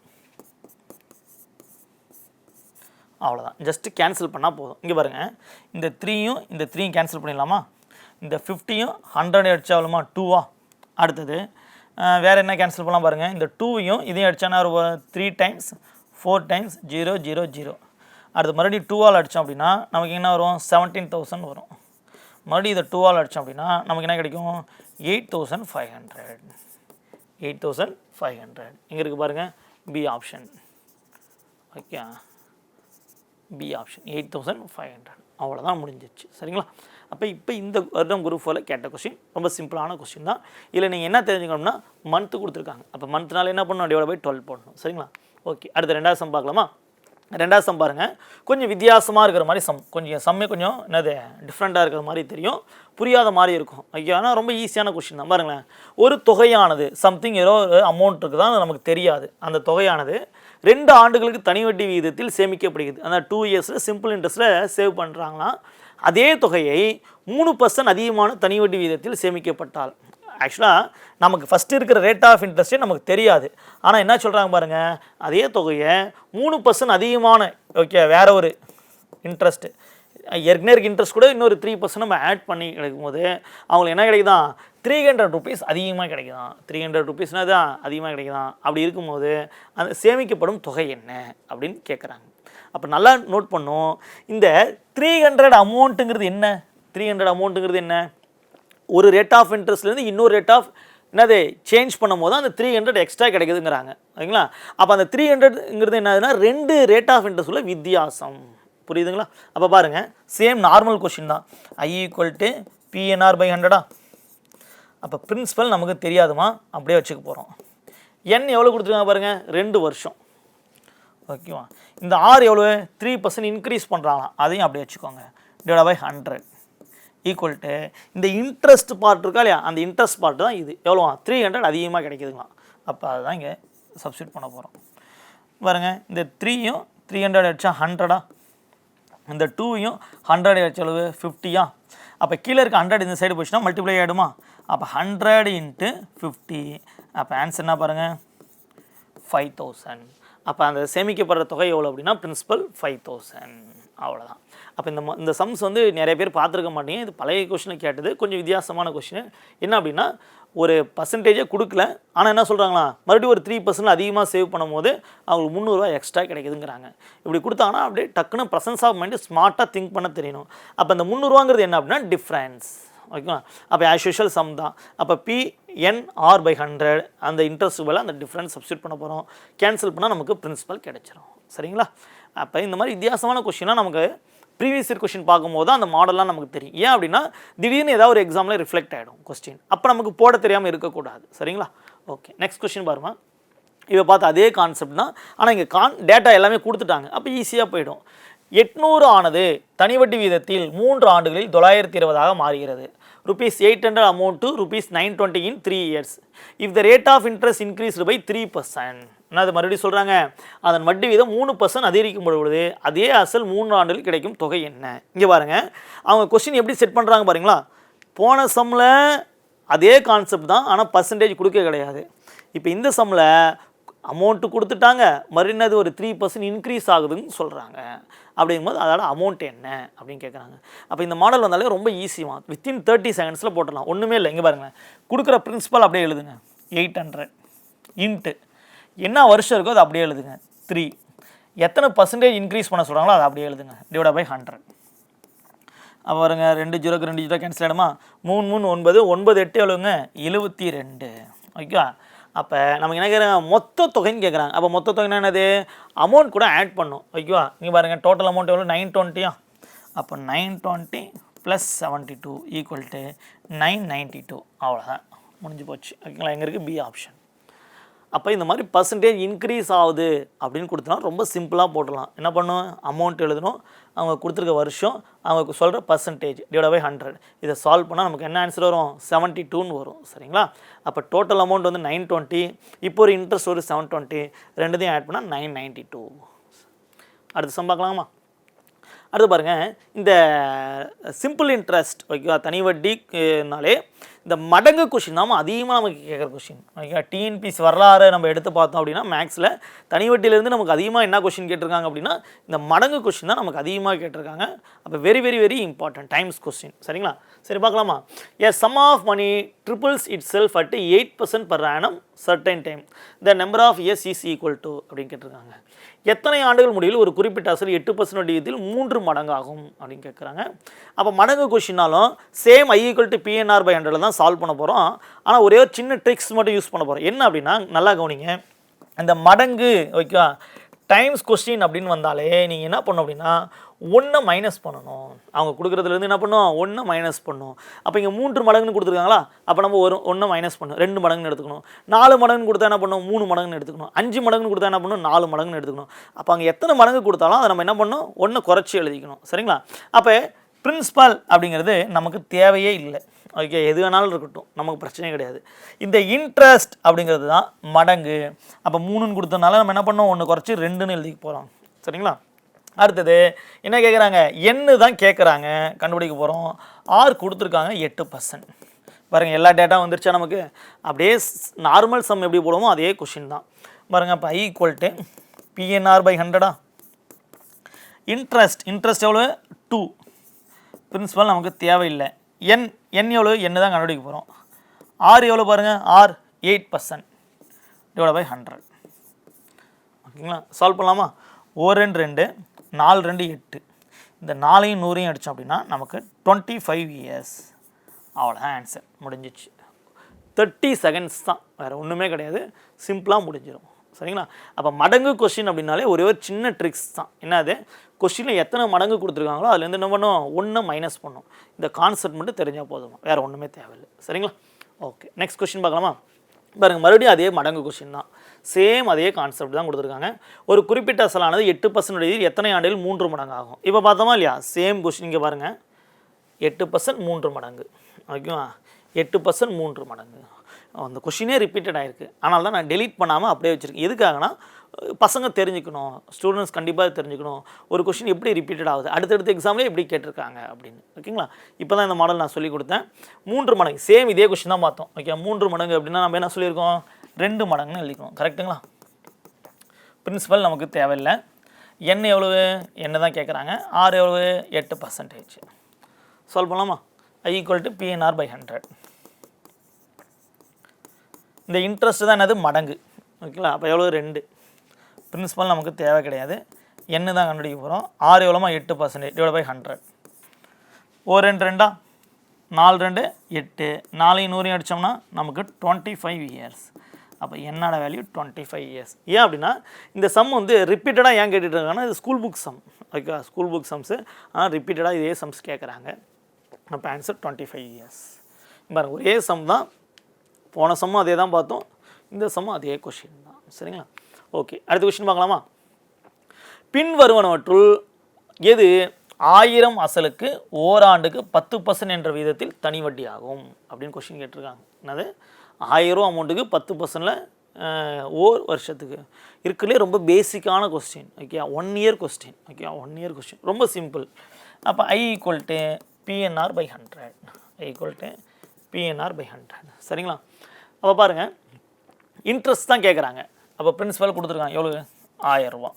அவ்வளோதான், ஜஸ்ட்டு கேன்சல் பண்ணால் போதும். இங்கே பாருங்கள், இந்த 3யும் இந்த 3யும் கேன்சல் பண்ணிடலாமா? இந்த 50யும் 100 அடிச்சா எவ்வளோமா? 2வா? அடுத்தது வேறு என்ன கேன்சல் பண்ணலாம் பாருங்கள், இந்த 2யும் இதையும் அடித்தானா ஒரு 3 டைம்ஸ் 4 டைம்ஸ் 0 0 0. அடுத்து மறுபடியும் 2ஆல் அடித்தோம் அப்படின்னா நமக்கு என்ன வரும்? 17,000 வரும். மறுபடியும் இதை 2ஆல் அடித்தோம் அப்படின்னா நமக்கு என்ன கிடைக்கும்? 8,500. 8,500 இங்கே இருக்குது பாருங்கள், B option. Okay, B option 8,500. அவ்வளோதான், முடிஞ்சிச்சு. சரிங்களா? அப்போ இப்போ இந்த வருடம் குரூப் 4ல் கேட்ட கொஸ்டின் ரொம்ப சிம்பிளான கொஸ்டின் தான். இதில் நீங்கள் என்ன தெரிஞ்சுக்கணும்னா மந்த்து கொடுத்துருக்காங்க. அப்போ மந்த்னால என்ன பண்ணணும்? டிவைட் பை 12 போடணும். சரிங்களா? ஓகே, அடுத்த 2வது சம் பார்க்கலாமா? 2வது சம் பாருங்கள், கொஞ்சம் வித்தியாசமாக இருக்கிற மாதிரி சம். சம்மே கொஞ்சம் என்னது டிஃப்ரெண்ட்டாக இருக்கிற மாதிரி தெரியும், புரியாத மாதிரி இருக்கும். ஓகே, ஆனால் ரொம்ப ஈஸியான கொஸ்டின் தான். பாருங்களேன், ஒரு தொகையானது சம்திங் ஏதோ ஒரு அமௌண்ட் இருக்குது தான் நமக்கு தெரியாது. அந்த தொகையானது 2 ஆண்டுகளுக்கு தனி வட்டி விகிதத்தில் சேமிக்கப்படுகிறது. அந்த 2 இயர்ஸில் சிம்பிள் இன்ட்ரெஸ்ட்டில் சேவ் பண்ணுறாங்களாம். அதே தொகையை 3% அதிகமான தனி வட்டி வீதத்தில் சேமிக்கப்பட்டால். ஆக்சுவலாக நமக்கு ஃபஸ்ட்டு இருக்கிற ரேட் ஆஃப் இன்ட்ரெஸ்ட்டே நமக்கு தெரியாது. ஆனால் என்ன சொல்கிறாங்க பாருங்கள், அதே தொகையை 3% அதிகமான வேற ஒரு இன்ட்ரெஸ்ட்டு ஏற்கனவே இருக்க இன்ட்ரெஸ்ட் கூட இன்னொரு 3% நம்ம ஆட் பண்ணி கிடைக்கும்போது அவங்களுக்கு என்ன கிடைக்குதான், 300 rupees அதிகமாக கிடைக்குதான். 300 rupeesனால் தான் அதிகமாக கிடைக்குதான். அப்படி இருக்கும்போது அந்த சேமிக்கப்படும் தொகை என்ன அப்படின்னு கேட்குறாங்க. அப்போ நல்லா நோட் பண்ணோம், இந்த 300 அமௌண்ட்டுங்கிறது என்ன, 300 அமௌண்ட்டுங்கிறது என்ன, ஒரு ரேட் ஆஃப் இன்ட்ரெஸ்ட்லேருந்து இன்னொரு ரேட் ஆஃப் என்னது சேஞ்ச் பண்ணும் போது அந்த 300 எக்ஸ்ட்ரா கிடைக்குதுங்கிறாங்க. ஓகேங்களா? அப்போ அந்த 300ங்கிறது என்னதுன்னா 2 ரேட் ஆஃப் இன்ட்ரெஸ்ட் உள்ள வித்தியாசம். புரியுதுங்களா? அப்போ பாருங்கள், சேம் நார்மல் கொஷின் தான். I = PNR/100. அப்போ பிரின்சிபல் நமக்கு தெரியாதுமா, அப்படியே வச்சுக்க போகிறோம். என் எவ்வளோ கொடுத்துருக்காங்க பாருங்கள், 2 வருஷம். ஓகேவா? இந்த R எவ்வளோ, 3% இன்க்ரீஸ் பண்ணுறாங்களாம், அதையும் அப்படியே வச்சுக்கோங்க. /100 ஈக்குவல் டு இந்த இன்ட்ரெஸ்ட் பார்ட் இருக்கா இல்லையா, அந்த இன்ட்ரெஸ்ட் பார்ட் தான் இது. எவ்வளோ, 300 அதிகமாக கிடைக்குதுங்களாம். அப்போ அதுதான் இங்கே சப்ஸ்டியூட் பண்ண போகிறோம். பாருங்கள், இந்த 3யும் 300 அடிச்சா 100, இந்த 2யும் 100 அடிச்ச அளவு 50. அப்போ கீழே இருக்க 100 இந்த சைடு போச்சுன்னா மல்டிப்ளை ஆகிடுமா. அப்போ 100 × 50. அப்போ ஆன்சர் என்ன பாருங்கள், 5000. அப்போ அந்த சேமிக்கப்படுற தொகை எவ்வளோ அப்படின்னா பிரின்சிபல் 5000. அவ்வளோதான். அப்போ இந்த சம்ஸ் வந்து நிறைய பேர் பார்த்துருக்க மாட்டீங்க. இது பழைய கொஷினை கேட்டது, கொஞ்சம் வித்தியாசமான கொஷின். என்ன அப்படின்னா ஒரு பர்சன்டேஜே கொடுக்கல, ஆனால் என்ன சொல்கிறாங்களா, மறுபடியும் ஒரு 3% அதிகமாக சேவ் பண்ணும் போது அவங்களுக்கு 300 ரூபா எக்ஸ்ட்ரா கிடைக்குதுங்கிறாங்க. இப்படி கொடுத்தாங்கன்னா அப்படியே டக்குன்னு ப்ரெசன்ஸ் ஆஃப் மைண்டு ஸ்மார்ட்டாக திங்க் பண்ண தெரியணும். அப்போ அந்த 300 ரூபாங்கிறது என்ன அப்படின்னா டிஃப்ரென்ஸ். ஓகேங்களா? அப்போ ஆஸ் யூஷுவல் சம் தான். அப்போ PNR/100 அந்த இன்ட்ரெஸ்ட் வேலை அந்த டிஃப்ரென்ஸ் சப்ஸ்டியூட் பண்ண போகிறோம். கேன்சல் பண்ணால் நமக்கு பிரின்சிபல் கிடைச்சிரும். சரிங்களா? அப்போ இந்த மாதிரி வித்தியாசமான கொஷினாக நமக்கு ப்ரீவியஸ் இயர் கொஷின் பார்க்கும்போது அந்த மாடல்லாம் நமக்கு தெரியும். ஏன் அப்படின்னா திடீர்னு ஏதாவது ஒரு எக்ஸாமில் ரிஃப்ளெக்ட் ஆகிடும் கொஸ்டின், அப்போ நமக்கு போட தெரியாமல் இருக்கக்கூடாது. சரிங்களா? ஓகே, நெக்ஸ்ட் கொஸ்டின் பாருமா. இப்போ பார்த்து அதே கான்செப்ட் தான், ஆனால் இங்கே டேட்டா எல்லாமே கொடுத்துட்டாங்க. அப்போ ஈஸியாக போயிடும். 800 ஆனது தனி வட்டி வீதத்தில் 3 ஆண்டுகளில் 920 மாறுகிறது. ₹800 amount to ₹920 in 3 years. If the rate of interest increased by 3%. அது மறுபடியும் சொல்கிறாங்க, அதன் வட்டி வீதம் 3% அதிகரிக்கும் பொழுது அதே அசல் 3 ஆண்டுகளில் கிடைக்கும் தொகை என்ன. இங்கே பாருங்கள், அவங்க கொஸ்டின் எப்படி செட் பண்ணுறாங்க பாருங்களா. போன சம்மில் அதே கான்செப்ட் தான், ஆனால் பர்சன்டேஜ் கொடுக்க கிடையாது. இப்போ இந்த சம்மில் அமௌண்ட்டு கொடுத்துட்டாங்க, மறுபடியும் ஒரு 3% இன்க்ரீஸ் ஆகுதுன்னு சொல்கிறாங்க. அப்படிங்கும்போது அதோட அமௌண்ட் என்ன அப்படின்னு கேட்குறாங்க. அப்போ இந்த மாடல் வந்தாலே ரொம்ப ஈஸியாக வித்தின் 30 செகண்ட்ஸில் போட்டுடலாம். ஒன்றுமே இல்லை. இங்கே பாருங்கள், கொடுக்குற பிரின்சிபல் அப்படியே எழுதுங்க. 800 இன்ட்டு என்ன வருஷம் இருக்கோ அதை அப்படியே எழுதுங்க. 3 எத்தனை பர்சன்டேஜ் இன்க்ரீஸ் பண்ண சொல்கிறாங்களோ அதை அப்படியே எழுதுங்க. /100. அப்போ பாருங்க, 2 0க்கு 2 0 கேன்சல் ஆகிடுமா. 3 3 9 9 8 எவ்வளோங்க, 72. ஓகே. அப்போ நமக்கு என்ன கேட்குறாங்க, மொத்த தொகைன்னு கேட்குறாங்க. அப்போ மொத்த தொகைன்னா என்னது, அமௌண்ட் கூட ஆட் பண்ணும். ஓகேவா? இங்கே பாருங்கள், டோட்டல் அமௌண்ட் எவ்வளோ, 920. அப்போ 920 + 72 = 992. அவ்வளோதான், முடிஞ்சு போச்சு. ஓகேங்களா? எங்கே இருக்குது, பி ஆப்ஷன். அப்போ இந்த மாதிரி பர்சன்டேஜ் இன்க்ரீஸ் ஆகுது அப்படின்னு கொடுத்தனா ரொம்ப சிம்பிளாக போடலாம். என்ன பண்ணும், அமௌண்ட் எழுதணும், அவங்க கொடுத்துருக்க வருஷம், அவங்க சொல்கிற பர்சன்டேஜ் /100. இதை சால்வ் பண்ணால் நமக்கு என்ன ஆன்சர் வரும், 72ன்னு வரும். சரிங்களா? அப்போ டோட்டல் அமௌண்ட் வந்து 920, இப்போ ஒரு இன்ட்ரெஸ்ட் ஒரு 720, ரெண்டுத்தையும் ஆட் பண்ணால் 992. அடுத்து சம் பார்க்கலாமா. அடுத்து பாருங்கள், இந்த சிம்பிள் இன்ட்ரெஸ்ட் ஓகேவா, தனி வட்டினாலே இந்த மடங்கு கொஷின் தான் அதிகமாக நமக்கு கேட்குற கொஷின். ஓகேவா? டிஎன்பிசி வரலாறு நம்ம எடுத்து பார்த்தோம் அப்படின்னா மேக்ஸில் தனி வட்டியிலேருந்து நமக்கு அதிகமாக என்ன கொஷின் கேட்டிருக்காங்க அப்படின்னா இந்த மடங்கு கொஷின் தான் நமக்கு அதிகமாக கேட்டிருக்காங்க. அப்போ very very very important times question. சரிங்களா? சரி பார்க்கலாமா. A sum of money triples itself at 8% per annum certain time. The number of years is equal to அப்படின்னு கேட்டிருக்காங்க. எத்தனை ஆண்டுகள் முடிவில் ஒரு குறிப்பிட்ட அசல் 8% வட்டியில் 3 மடங்காகும் அப்படின்னு கேட்குறாங்க. அப்போ மடங்கு கொஷினாலும் சேம் I = PNR/100 தான் சால்வ் பண்ண போகிறோம். ஆனால் ஒரே ஒரு சின்ன ட்ரிக்ஸ் மட்டும் யூஸ் பண்ண போகிறோம். என்ன அப்படின்னா நல்லா கவனிங்க, இந்த மடங்கு ஓகேவா டைம்ஸ் கொஸ்டின் அப்படின்னு வந்தாலே நீங்கள் என்ன பண்ணணும் அப்படின்னா 1 மைனஸ் பண்ணணும். அவங்க கொடுக்குறதுலேருந்து என்ன பண்ணும், 1 மைனஸ் பண்ணும். அப்போ இங்கே 3 மடங்குன்னு கொடுத்துருக்காங்களா, அப்போ நம்ம 1 மைனஸ் பண்ணணும், 2 மடங்குன்னு எடுத்துக்கணும். 4 மடங்குன்னு கொடுத்தா என்ன பண்ணணும், 3 மடங்குன்னு எடுத்துக்கணும். 5 மடங்குன்னு கொடுத்தா என்ன பண்ணணும், 4 மடங்குன்னு எடுத்துக்கணும். அப்போ அங்கே எத்தனை மடங்கு கொடுத்தாலும் அதை நம்ம என்ன பண்ணணும், 1 குறைச்சி எழுதிக்கணும். சரிங்களா? அப்போ பிரின்சிபல் அப்படிங்கிறது நமக்கு தேவையே இல்லை. ஓகே, எது வேணாலும் இருக்கட்டும், நமக்கு பிரச்சனையே கிடையாது. இந்த இன்ட்ரெஸ்ட் அப்படிங்கிறது தான் மடங்கு. அப்போ 3ன்னு கொடுத்தனால நம்ம என்ன பண்ணோம், 1 குறைச்சி 2ன்னு எழுதிக்க போகிறோம். சரிங்களா? அடுத்தது என்ன கேட்குறாங்க, எண்ணு தான் கேட்குறாங்க, கண்டுபிடிக்க போகிறோம். ஆர் கொடுத்துருக்காங்க 8%. பாருங்கள் எல்லா டேட்டா வந்துருச்சா நமக்கு. அப்படியே நார்மல் சம் எப்படி போடுவோமோ அதே கொஷின் தான் பாருங்கள். அப்போ I = PNR/100. இன்ட்ரெஸ்ட் எவ்வளோ 2. பிரின்சிபல் நமக்கு தேவையில்லை. என் எவ்வளோ என்ன தான் கண்டுபிடிக்க போகிறோம். ஆர் எவ்வளோ பாருங்கள், ஆர் 8% / 100. ஓகேங்களா, சால்வ் பண்ணலாமா. 1 2 4 2 8. இந்த 4ஐயும் 100ஐயும் அடித்தோம் அப்படின்னா நமக்கு 25 years. அவ்வளோதான் ஆன்சர், முடிஞ்சிச்சு. 30 seconds தான், வேறு ஒன்றுமே கிடையாது, சிம்பிளாக முடிஞ்சிடும். சரிங்களா. அப்போ மடங்கு கொஷின் அப்படின்னாலே ஒரே ஒரு சின்ன ட்ரிக்ஸ் தான். என்னது, கொஷினில் எத்தனை மடங்கு கொடுத்துருக்காங்களோ அதுலேருந்து என்ன பண்ணும், 1 மைனஸ் பண்ணும். இந்த கான்செப்ட் மட்டும் தெரிஞ்சால் போதுமா, வேறு ஒன்றுமே தேவையில்லை. சரிங்களா. ஓகே, நெக்ஸ்ட் கொஷின் பார்க்கலாமா. பாருங்கள், மறுபடியும் அதே மடங்கு கொஷின் தான், சேம் அதே கான்செப்ட் தான் கொடுத்துருக்காங்க. ஒரு குறிப்பிட்ட அசலானது 8% எத்தனை ஆண்டுகள் 3 மடங்கு ஆகும். இப்போ பார்த்தோமா இல்லையா, சேம் கொஷின். இங்கே பாருங்கள், 8% 3 மடங்கு. ஓகேவா, 8% 3 மடங்கு. அந்த கொஷினே ரிப்பீட்டட் ஆகிருக்கு. ஆனால் தான் நான் டெலீட் பண்ணாமல் அப்படியே வச்சுருக்கேன். எதுக்காகனா பசங்க தெரிஞ்சுக்கணும், ஸ்டூடெண்ட்ஸ் கண்டிப்பாக தெரிஞ்சுக்கணும் ஒரு கொஷின் எப்படி ரிப்பீட்டட் ஆகுது, அடுத்தடுத்த எக்ஸாம்லேயே எப்படி கேட்டிருக்காங்க அப்படின்னு. ஓகேங்களா. இப்போ தான் இந்த மாடல் நான் சொல்லிக் கொடுத்தேன். 3 மடங்கு சேம் இதே கொஷின் தான் பார்த்தோம். ஓகே, 3 மடங்கு அப்படின்னா நம்ம என்ன சொல்லியிருக்கோம், 2 மடங்குன்னு எழுதிக்கணும். கரெக்டுங்களா. பிரின்சிபல் நமக்கு தேவையில்லை. என் எவ்வளவு, என்ன தான் கேட்குறாங்க. ஆர் எவ்வளவு, 8%. சால்வ் பண்ணலாமா. I = PNR/100. இந்த இன்ட்ரெஸ்ட் தான் என்னது, மடங்கு. ஓகேங்களா. அப்போ எவ்வளோ 2. பிரின்சிபல் நமக்கு தேவை கிடையாது, என்ன தான் கண்டுபிடிக்க போகிறோம். ஆர் எவ்வளோமா, 8% / 100. 1 2 2 4 2 8. 4ஐயும் 100ஐயும் அடித்தோம்னா நமக்கு 25 years. அப்போ என்னோட வேல்யூ 25 years. ஏன் அப்படின்னா இந்த சம் வந்து ரிப்பீட்டடாக ஏன் கேட்டுட்டு இருக்காங்கன்னா இது school book sum. Okay, school book sums, ஆனால் ரிப்பீட்டடாக இதே சம்ஸ் கேட்குறாங்க. அப்போ ஆன்சர் 25 years. பாருங்க, ஒரே சம் தான், போன சம்மும் அதே தான் பார்த்தோம், இந்த சம்மும் அதே கொஷின் தான். சரிங்களா. ஓகே, அடுத்த கொஷின் பார்க்கலாமா. பின் வருவனவற்றுள் எது 1000 அசலுக்கு ஓராண்டுக்கு 10% என்ற விதத்தில் தனி வட்டி ஆகும் அப்படின்னு கொஷின் கேட்டிருக்காங்க. என்னது, 1000 அமௌண்ட்டுக்கு 10%ல் ஓர் வருஷத்துக்கு இருக்குல்லே. ரொம்ப பேசிக்கான question. Okay, 1 year question. Okay, 1 year question ரொம்ப சிம்பிள். அப்போ I = PNR/100. I = PNR/100. சரிங்களா. அப்போ பாருங்கள், இன்ட்ரெஸ்ட் தான் கேட்குறாங்க. அப்போ பிரின்சிபல் கொடுத்துருக்காங்க எவ்வளோ, 1000 ரூபா.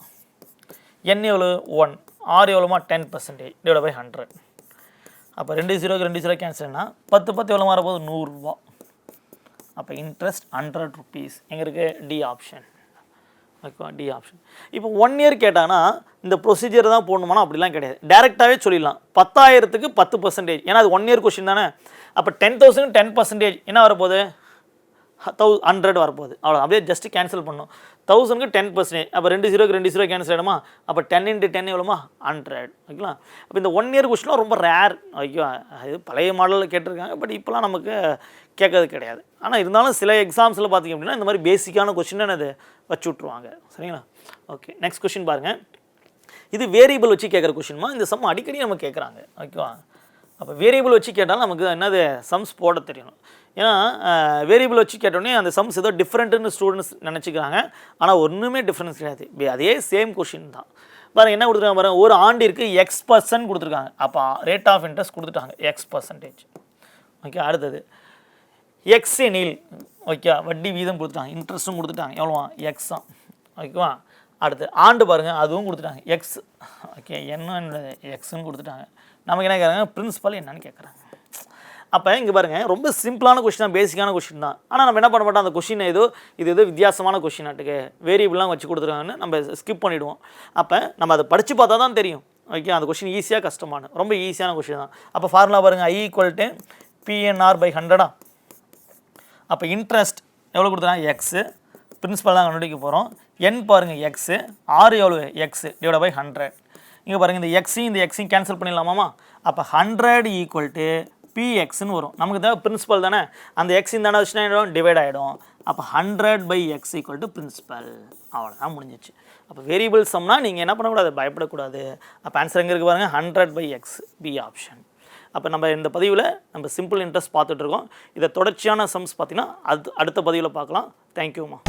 என் எவ்வளோ 1. ஆர் எவ்வளோமா 10% / 100. அப்போ 2 0க்கு 2 0 கேன்சல்னா 10 10 எவ்வளோ வரப்போகுது, 100 ரூபா. அப்போ இன்ட்ரெஸ்ட் 100 rupees. எங்கே இருக்குது, டி ஆப்ஷன். ஓகேவா, டி ஆப்ஷன். இப்போ 1 year கேட்டாங்கன்னா இந்த ப்ரொசீஜர் தான் போடணுமானா அப்படிலாம் கிடையாது, டேரெக்டாகவே சொல்லிடலாம். 10,000க்கு 10%, ஏன்னா அது 1 year கொஷின் தானே. அப்போ 10,000 10% என்ன வரப்போகுது, 100 வரப்போகுது. அவ்வளோ, அப்படியே ஜஸ்ட் கேன்சல் பண்ணணும். 1000க்கு 10%. அப்போ 2 0க்கு 2 0 கேன்சல் ஆகிடுமா. அப்போ 10 × 10 எவ்வளோமா, 100. ஓகேங்களா. அப்போ இந்த 1 year கொஸ்டின்லாம் ரொம்ப ரேர். ஓகேவா, அது பழைய மாடலில் கேட்டிருக்காங்க, பட் இப்போலாம் நமக்கு கேட்கறது கிடையாது. ஆனால் இருந்தாலும் சில எக்ஸாம்ஸில் பார்த்திங்க அப்படின்னா இந்த மாதிரி பேசிக்கான கொஸ்டின் என்னது வச்சு விட்ருவாங்க. சரிங்களா. ஓகே, நெக்ஸ்ட் கொஸ்டின் பாருங்கள். இது வேரியபிள் வச்சு கேட்குற கொஸ்டின்மா. இந்த சம் அடிக்கடி நம்ம கேட்குறாங்க. ஓகேவா. அப்போ வேரியபிள் வச்சு கேட்டாலும் நமக்கு என்னது சம்ஸ் போட தெரியணும். ஏன்னா வேரியபிள் வச்சு கேட்டோடனே அந்த சம்ஸ் ஏதோ டிஃப்ரெண்ட்டுன்னு ஸ்டூடெண்ட்ஸ் நினச்சிக்கிறாங்க, ஆனால் ஒன்றுமே டிஃப்ரென்ஸ் கிடையாது, அதே சேம் கொஷின் தான். பாருங்கள் என்ன கொடுத்துருக்காங்க பாருங்கள், ஒரு ஆண்டிற்கு X% கொடுத்துருக்காங்க. அப்போ ரேட் ஆஃப் இன்ட்ரெஸ்ட் கொடுத்துட்டாங்க X%. ஓகே, அடுத்தது எக்ஸ் எனில், ஓகே, வட்டி வீதம் கொடுத்துட்டாங்க, இன்ட்ரெஸ்ட்டும் கொடுத்துட்டாங்க, எவ்வளோவா, எக்ஸாம். ஓகேவா. அடுத்து ஆண்டு பாருங்கள், அதுவும் கொடுத்துட்டாங்க எக்ஸ். ஓகே, என்ன எக்ஸ்ன்னு கொடுத்துட்டாங்க. நமக்கு என்ன கேட்குறாங்க, பிரின்சிபல் என்னன்னு கேட்குறாங்க. அப்போ இங்கே பாருங்கள், ரொம்ப சிம்பிளான கொஷின் தான், பேசிக்கான கொஷின் தான். ஆனால் நம்ம என்ன பண்ண மாட்டோம், அந்த கொஷின் இது ஏதோ வித்தியாசமான கொஷின் ஆட்டுக்கு வேரியபிள்லாம் வச்சு கொடுத்துருக்காங்கன்னு நம்ம ஸ்கிப் பண்ணிவிடுவோம். அப்போ நம்ம அதை படித்து பார்த்தா தான் தெரியும். ஓகே, அந்த கொஷின் ஈஸியாக கஷ்டமான, ரொம்ப ஈஸியான கொஷின் தான். அப்போ ஃபார்முலா பாருங்கள், I = PNR/100. அப்போ இன்ட்ரெஸ்ட் எவ்வளோ கொடுத்துறாங்க, எக்ஸு. பிரின்சிபல் தான் கண்டுபிடிக்க போகிறோம். என் பாருங்கள் எக்ஸு. ஆறு எவ்வளோ, எக்ஸு / 100. இங்கே பாருங்கள், இந்த எக்ஸையும் இந்த எக்ஸையும் கேன்சல் பண்ணிடலாமாமா. அப்போ 100 = PXன்னு வரும். நமக்கு தான் பிரின்சிபல் தானே, அந்த எக்ஸ் இந்த வச்சுனா டிவைட் ஆகிடும். அப்போ 100/x = பிரின்சிபல். அவ்வளோதான், முடிஞ்சிச்சு. அப்போ வேரியபிள் சம்னா நீங்கள் என்ன பண்ணக்கூடாது, பயப்படக்கூடாது. அப்போ ஆன்சர் எங்கே இருக்குது பாருங்கள், 100/x, பி ஆப்ஷன். அப்போ நம்ம இந்த பதிவில் நம்ம சிம்பிள் இன்ட்ரெஸ்ட் பார்த்துட்ருக்கோம். இதை தொடர்ச்சியான சம்ஸ் பார்த்திங்கன்னா அடுத்த பதிவில் பார்க்கலாம். தேங்க்யூம்மா.